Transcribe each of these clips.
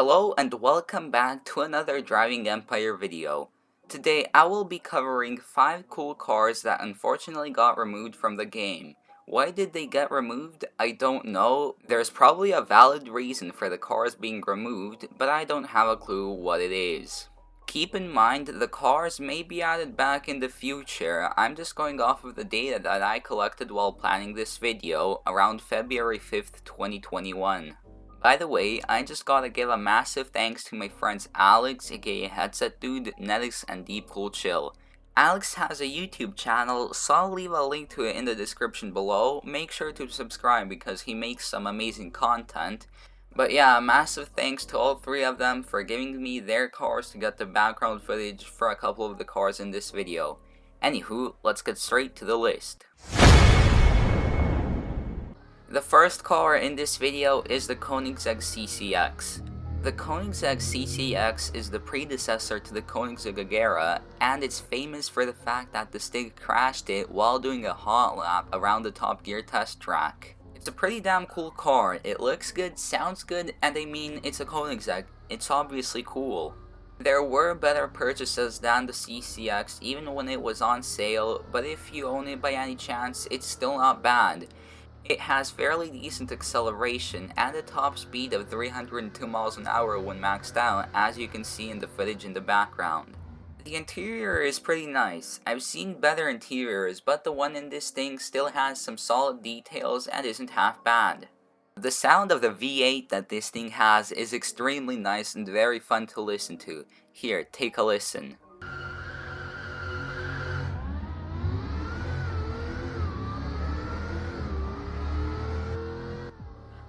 Hello and welcome back to another Driving Empire video. Today I will be covering 5 cool cars that unfortunately got removed from the game. Why did they get removed? I don't know. There's probably a valid reason for the cars being removed, but I don't have a clue what it is. Keep in mind the cars may be added back in the future. I'm just going off of the data that I collected while planning this video around February 5th, 2021. By the way, I just gotta give a massive thanks to my friends Alex, aka Headset Dude, Netix, and Deep Cool Chill. Alex has a YouTube channel, so I'll leave a link to it in the description below. Make sure to subscribe because he makes some amazing content. But yeah, massive thanks to all 3 of them for giving me their cars to get the background footage for a couple of the cars in this video. Anywho, let's get straight to the list. The first car in this video is the Koenigsegg CCX. The Koenigsegg CCX is the predecessor to the Koenigsegg Agera, and it's famous for the fact that the Stig crashed it while doing a hot lap around the Top Gear test track. It's a pretty damn cool car. It looks good, sounds good, and I mean, it's a Koenigsegg. It's obviously cool. There were better purchases than the CCX even when it was on sale, but if you own it by any chance, it's still not bad. It has fairly decent acceleration and a top speed of 302 miles an hour when maxed out, as you can see in the footage in the background. The interior is pretty nice. I've seen better interiors, but the one in this thing still has some solid details and isn't half bad. The sound of the V8 that this thing has is extremely nice and very fun to listen to. Here, take a listen.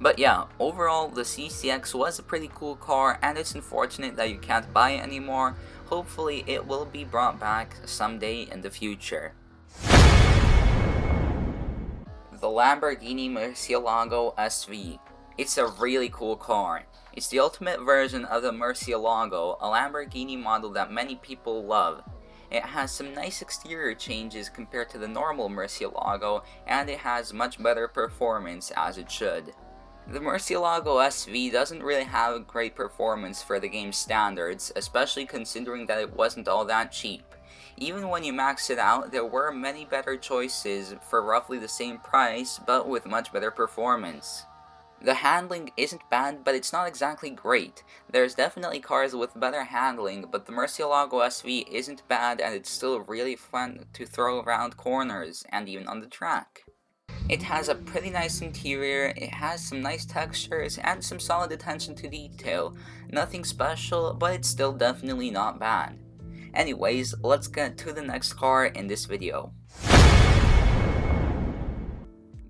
But yeah, overall the CCX was a pretty cool car and it's unfortunate that you can't buy it anymore. Hopefully it will be brought back someday in the future. The Lamborghini Murcielago SV. It's a really cool car. It's the ultimate version of the Murcielago, a Lamborghini model that many people love. It has some nice exterior changes compared to the normal Murcielago, and it has much better performance as it should. The Murcielago SV doesn't really have a great performance for the game's standards, especially considering that it wasn't all that cheap. Even when you max it out, there were many better choices for roughly the same price, but with much better performance. The handling isn't bad, but it's not exactly great. There's definitely cars with better handling, but the Murcielago SV isn't bad and it's still really fun to throw around corners, and even on the track. It has a pretty nice interior, it has some nice textures, and some solid attention to detail. Nothing special, but it's still definitely not bad. Anyways, let's get to the next car in this video.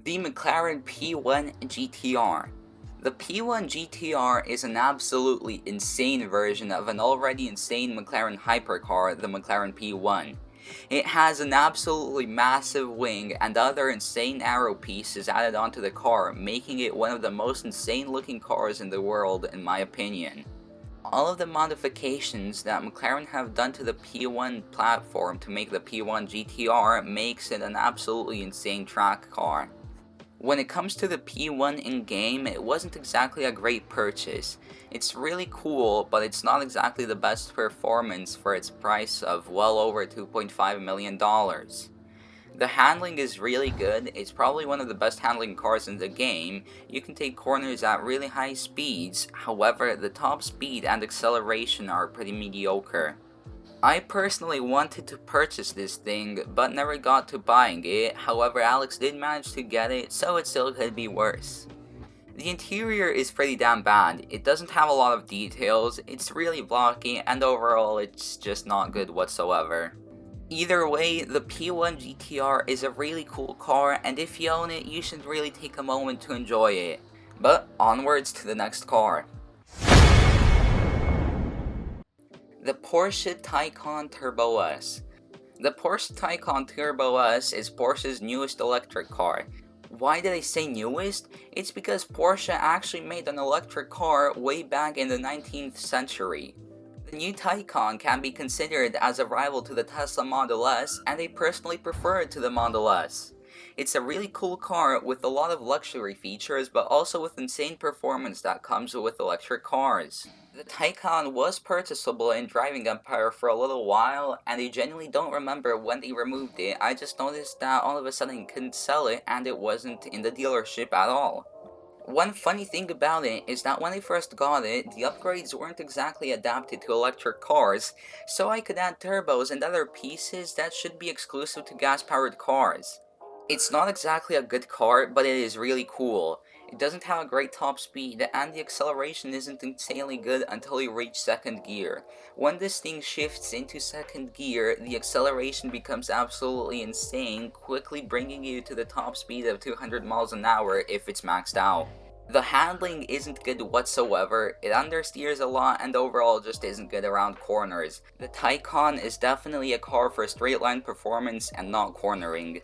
The McLaren P1 GTR. The P1 GTR is an absolutely insane version of an already insane McLaren hypercar, the McLaren P1. It has an absolutely massive wing and other insane aero pieces added onto the car, making it one of the most insane looking cars in the world in my opinion. All of the modifications that McLaren have done to the P1 platform to make the P1 GTR makes it an absolutely insane track car. When it comes to the P1 in-game, it wasn't exactly a great purchase. It's really cool, but it's not exactly the best performance for its price of well over $2.5 million. The handling is really good. It's probably one of the best handling cars in the game. You can take corners at really high speeds, however the top speed and acceleration are pretty mediocre. I personally wanted to purchase this thing, but never got to buying it. However, Alex did manage to get it, so it still could be worse. The interior is pretty damn bad. It doesn't have a lot of details, it's really blocky, and overall it's just not good whatsoever. Either way, the P1 GTR is a really cool car, and if you own it, you should really take a moment to enjoy it. But onwards to the next car. The Porsche Taycan Turbo S. The Porsche Taycan Turbo S is Porsche's newest electric car. Why did I say newest? It's because Porsche actually made an electric car way back in the 19th century. The new Taycan can be considered as a rival to the Tesla Model S, and I personally prefer it to the Model S. It's a really cool car with a lot of luxury features, but also with insane performance that comes with electric cars. The Taycan was purchasable in Driving Empire for a little while, and I genuinely don't remember when they removed it. I just noticed that all of a sudden you couldn't sell it and it wasn't in the dealership at all. One funny thing about it is that when I first got it, the upgrades weren't exactly adapted to electric cars, so I could add turbos and other pieces that should be exclusive to gas-powered cars. It's not exactly a good car, but it is really cool. It doesn't have a great top speed, and the acceleration isn't insanely good until you reach second gear. When this thing shifts into second gear, the acceleration becomes absolutely insane, quickly bringing you to the top speed of 200 miles an hour if it's maxed out. The handling isn't good whatsoever, it understeers a lot and overall just isn't good around corners. The Taycan is definitely a car for straight line performance and not cornering.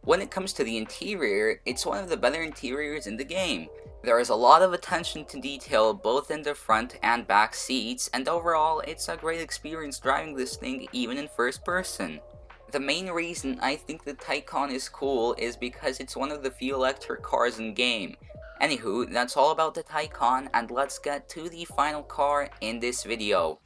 When it comes to the interior, it's one of the better interiors in the game. There is a lot of attention to detail both in the front and back seats, and overall it's a great experience driving this thing even in first person. The main reason I think the Taycan is cool is because it's one of the few electric cars in game. Anywho, that's all about the Taycan, and let's get to the final car in this video.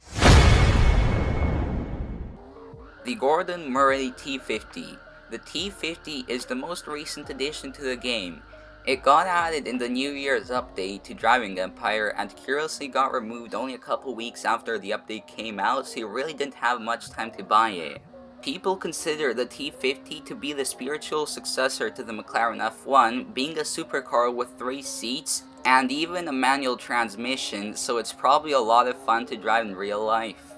The Gordon Murray T50. The T50 is the most recent addition to the game. It got added in the New Year's update to Driving Empire and curiously got removed only a couple weeks after the update came out, so you really didn't have much time to buy it. People consider the T50 to be the spiritual successor to the McLaren F1, being a supercar with 3 seats and even a manual transmission, so it's probably a lot of fun to drive in real life.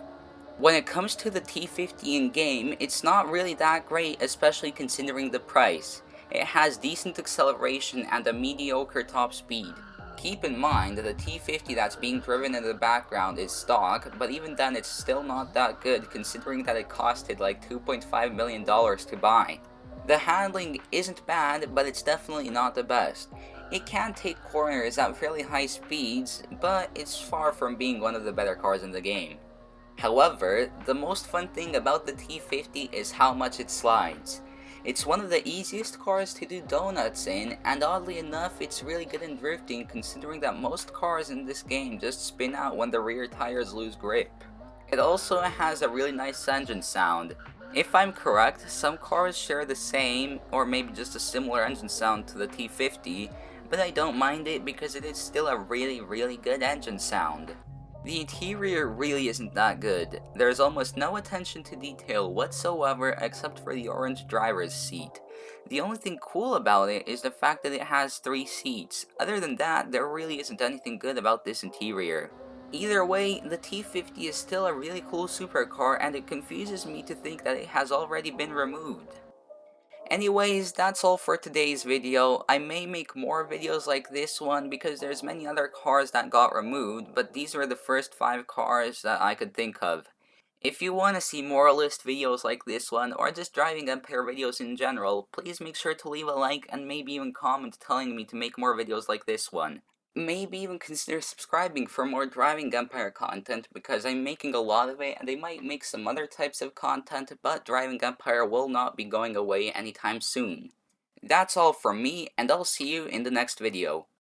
When it comes to the T50 in game, it's not really that great, especially considering the price. It has decent acceleration and a mediocre top speed. Keep in mind that the T50 that's being driven in the background is stock, but even then it's still not that good considering that it costed like $2.5 million to buy. The handling isn't bad, but it's definitely not the best. It can take corners at fairly high speeds, but it's far from being one of the better cars in the game. However, the most fun thing about the T50 is how much it slides. It's one of the easiest cars to do donuts in, and oddly enough it's really good in drifting considering that most cars in this game just spin out when the rear tires lose grip. It also has a really nice engine sound. If I'm correct, some cars share the same, or maybe just a similar engine sound to the T50, but I don't mind it because it is still a really good engine sound. The interior really isn't that good. There's almost no attention to detail whatsoever except for the orange driver's seat. The only thing cool about it is the fact that it has 3 seats. Other than that, there really isn't anything good about this interior. Either way, the T50 is still a really cool supercar and it confuses me to think that it has already been removed. Anyways, that's all for today's video. I may make more videos like this one because there's many other cars that got removed, but these were the first 5 cars that I could think of. If you want to see more list videos like this one, or just Driving Empire videos in general, please make sure to leave a like and maybe even comment telling me to make more videos like this one. Maybe even consider subscribing for more Driving Empire content because I'm making a lot of it and I might make some other types of content, but Driving Empire will not be going away anytime soon. That's all from me, and I'll see you in the next video.